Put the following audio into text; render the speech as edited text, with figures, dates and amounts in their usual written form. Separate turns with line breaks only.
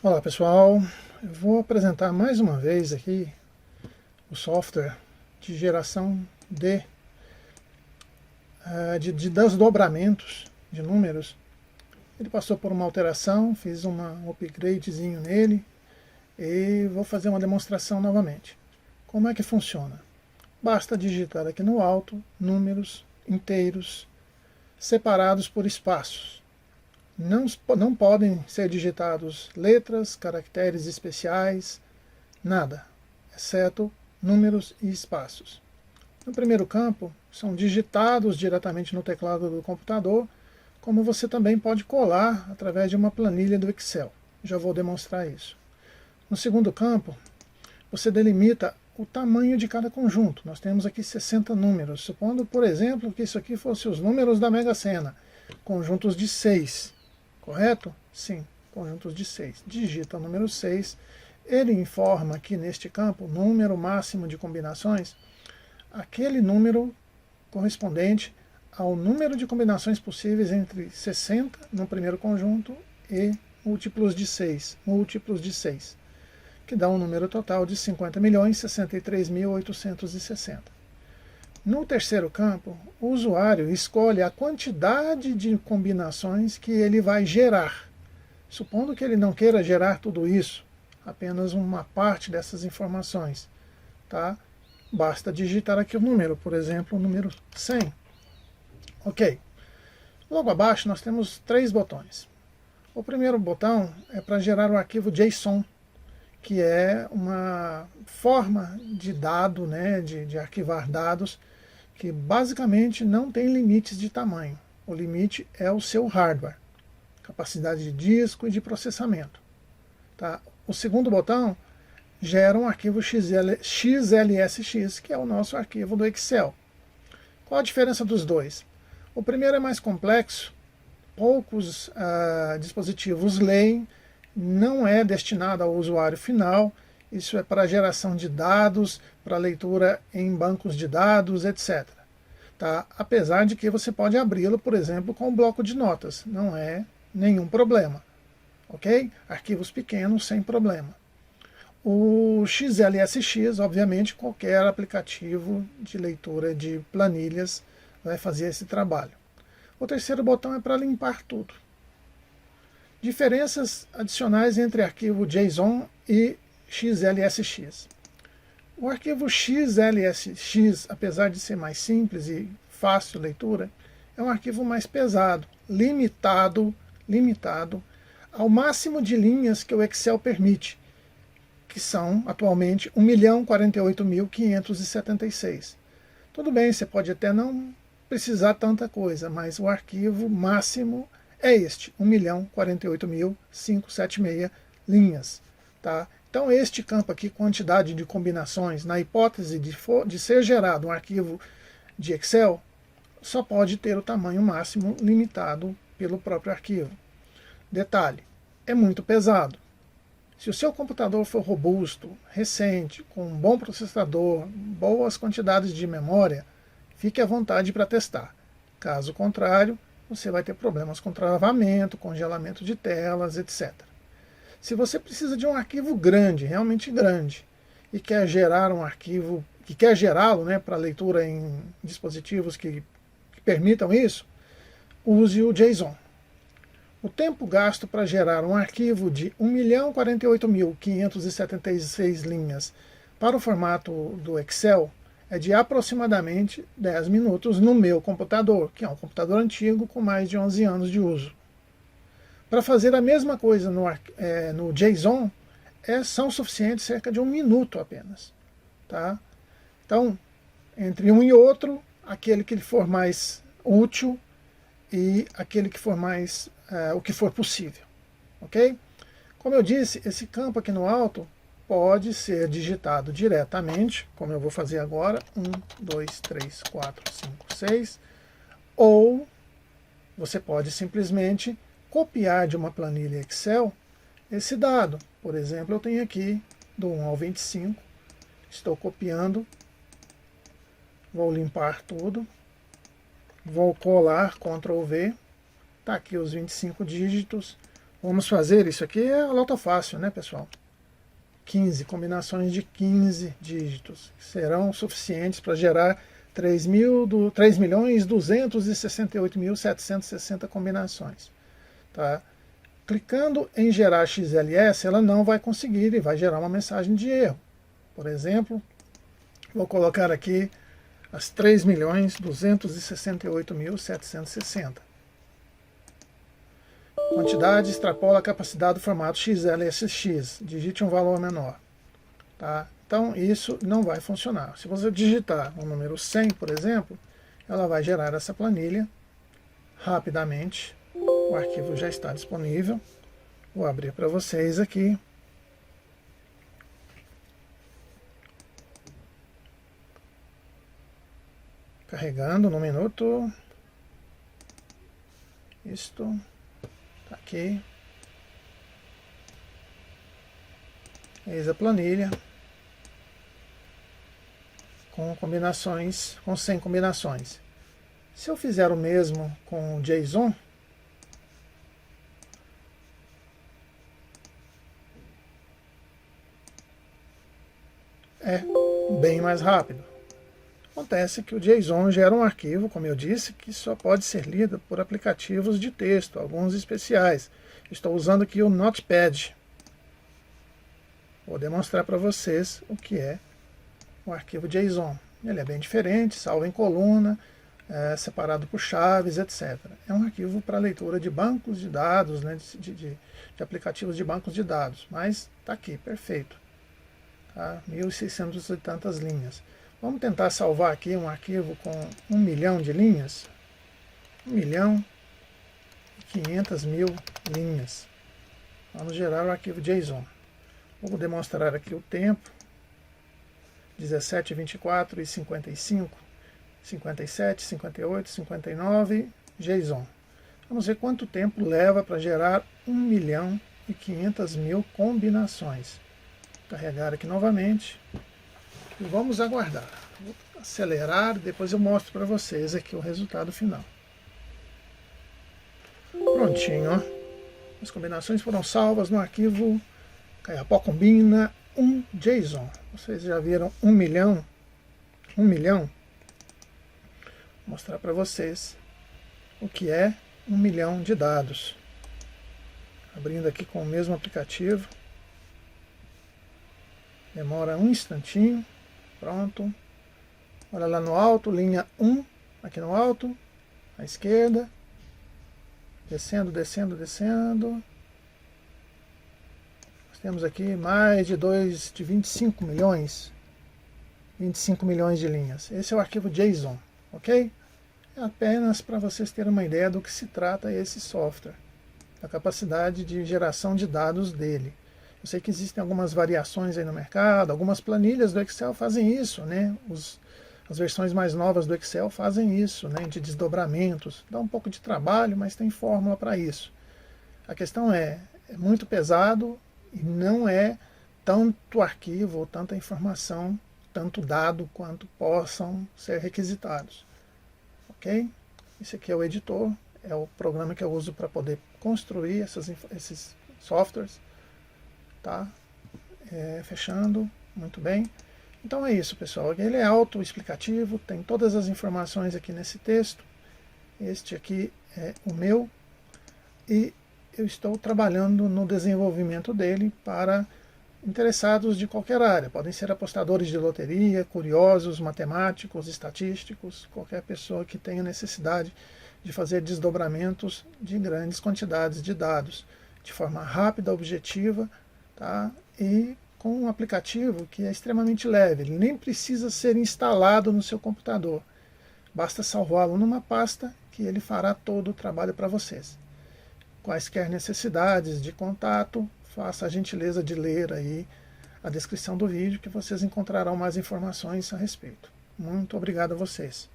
Olá pessoal, eu vou apresentar mais uma vez aqui o software de geração de desdobramentos de números. Ele passou por uma alteração, fiz um upgradezinho nele e vou fazer uma demonstração novamente. Como é que funciona? Basta digitar aqui no alto números inteiros separados por espaços. Não podem ser digitados letras, caracteres especiais, nada, exceto números e espaços. No primeiro campo, são digitados diretamente no teclado do computador, como você também pode colar através de uma planilha do Excel. Já vou demonstrar isso. No segundo campo, você delimita o tamanho de cada conjunto. Nós temos aqui 60 números. Supondo, por exemplo, que isso aqui fosse os números da Mega Sena, conjuntos de 6. Correto? Sim, conjuntos de 6. Digita o número 6, ele informa aqui neste campo, número máximo de combinações, aquele número correspondente ao número de combinações possíveis entre 60 no primeiro conjunto e múltiplos de 6, que dá um número total de 50.063.860. No terceiro campo, o usuário escolhe a quantidade de combinações que ele vai gerar. Supondo que ele não queira gerar tudo isso, apenas uma parte dessas informações, tá? Basta digitar aqui o número, por exemplo, o número 100. Ok. Logo abaixo nós temos 3 botões. O primeiro botão é para gerar o arquivo JSON, que é uma forma de dado, né, de arquivar dados, que basicamente não tem limites de tamanho. O limite é o seu hardware, capacidade de disco e de processamento. Tá? O segundo botão gera um arquivo XLSX, que é o nosso arquivo do Excel. Qual a diferença dos dois? O primeiro é mais complexo, poucos dispositivos leem, não é destinado ao usuário final, isso é para geração de dados, para leitura em bancos de dados, etc. Tá? Apesar de que você pode abri-lo, por exemplo, com um bloco de notas, não é nenhum problema. Ok? Arquivos pequenos, sem problema. O XLSX, obviamente, qualquer aplicativo de leitura de planilhas vai fazer esse trabalho. O terceiro botão é para limpar tudo. Diferenças adicionais entre arquivo JSON e XLSX. O arquivo XLSX, apesar de ser mais simples e fácil de leitura, é um arquivo mais pesado, limitado ao máximo de linhas que o Excel permite, que são, atualmente, 1.048.576. Tudo bem, você pode até não precisar tanta coisa, mas o arquivo máximo é este, 1.048.576 linhas. Tá? Então este campo aqui, quantidade de combinações, na hipótese de ser gerado um arquivo de Excel, só pode ter o tamanho máximo limitado pelo próprio arquivo. Detalhe, é muito pesado. Se o seu computador for robusto, recente, com um bom processador, boas quantidades de memória, fique à vontade para testar. Caso contrário, você vai ter problemas com travamento, congelamento de telas, etc. Se você precisa de um arquivo grande, realmente grande, e quer gerar um arquivo, que quer gerá-lo, né, para leitura em dispositivos que permitam isso, use o JSON. O tempo gasto para gerar um arquivo de 1.048.576 linhas para o formato do Excel é de aproximadamente 10 minutos no meu computador, que é um computador antigo com mais de 11 anos de uso. Para fazer a mesma coisa no JSON, são suficientes cerca de 1 minuto apenas. Tá? Então, entre um e outro, aquele que for mais útil e aquele que for mais o que for possível. Ok? Como eu disse, esse campo aqui no alto pode ser digitado diretamente, como eu vou fazer agora, 1, 2, 3, 4, 5, 6, ou você pode simplesmente copiar de uma planilha Excel esse dado. Por exemplo, eu tenho aqui do 1 ao 25, estou copiando, vou limpar tudo, vou colar, Ctrl V, está aqui os 25 dígitos, Vamos fazer isso aqui, é a lota fácil, né, pessoal? 15 combinações de 15 dígitos, que serão suficientes para gerar 3.268.760 combinações. Tá? Clicando em gerar XLS, ela não vai conseguir e vai gerar uma mensagem de erro. Por exemplo, vou colocar aqui as 3.268.760. Quantidade extrapola a capacidade do formato XLSX. Digite um valor menor. Tá? Então, isso não vai funcionar. Se você digitar o número 100, por exemplo, ela vai gerar essa planilha rapidamente. O arquivo já está disponível. Vou abrir para vocês aqui. Carregando no minuto. Isto. Tá aqui. Eis a planilha. Com combinações, com 100 combinações. Se eu fizer o mesmo com o JSON, é bem mais rápido. Acontece que o JSON gera um arquivo, como eu disse, que só pode ser lido por aplicativos de texto, alguns especiais. Estou usando aqui o Notepad. Vou demonstrar para vocês o que é o arquivo JSON. Ele é bem diferente, salvo em coluna, separado por chaves, etc. É um arquivo para leitura de bancos de dados, né, de aplicativos de bancos de dados, mas está aqui, perfeito. Tá? 1.600 e tantas linhas. Vamos tentar salvar aqui um arquivo com 1 milhão de linhas. 1.500.000 linhas. Vamos gerar o arquivo JSON. Vou demonstrar aqui o tempo. 17, 24 e 55. 57, 58, 59, JSON. Vamos ver quanto tempo leva para gerar 1.500.000 combinações. Vou carregar aqui novamente. E vamos aguardar. Vou acelerar, depois eu mostro para vocês aqui o resultado final. Prontinho, ó. As combinações foram salvas no arquivo Caiapó Combina 1 JSON. Vocês já viram 1 milhão? 1 milhão? Vou mostrar para vocês o que é 1 milhão de dados. Abrindo aqui com o mesmo aplicativo. Demora um instantinho. Pronto. Olha lá no alto, linha 1, aqui no alto, à esquerda. Descendo, descendo, descendo. Nós temos aqui mais de 25 milhões. 25 milhões de linhas. Esse é o arquivo JSON, ok? É apenas para vocês terem uma ideia do que se trata esse software. Da capacidade de geração de dados dele. Eu sei que existem algumas variações aí no mercado, algumas planilhas do Excel fazem isso, né? As versões mais novas do Excel fazem isso, né? De desdobramentos. Dá um pouco de trabalho, mas tem fórmula para isso. A questão é muito pesado e não é tanto arquivo ou tanta informação, tanto dado quanto possam ser requisitados. Ok? Esse aqui é o editor, é o programa que eu uso para poder construir esses softwares. Tá? Fechando, muito bem. Então é isso, pessoal. Ele é autoexplicativo, tem todas as informações aqui nesse texto. Este aqui é o meu. E eu estou trabalhando no desenvolvimento dele para interessados de qualquer área. Podem ser apostadores de loteria, curiosos, matemáticos, estatísticos, qualquer pessoa que tenha necessidade de fazer desdobramentos de grandes quantidades de dados, de forma rápida, objetiva, tá? E com um aplicativo que é extremamente leve. Ele nem precisa ser instalado no seu computador. Basta salvá-lo numa pasta que ele fará todo o trabalho para vocês. Quaisquer necessidades de contato, faça a gentileza de ler aí a descrição do vídeo que vocês encontrarão mais informações a respeito. Muito obrigado a vocês.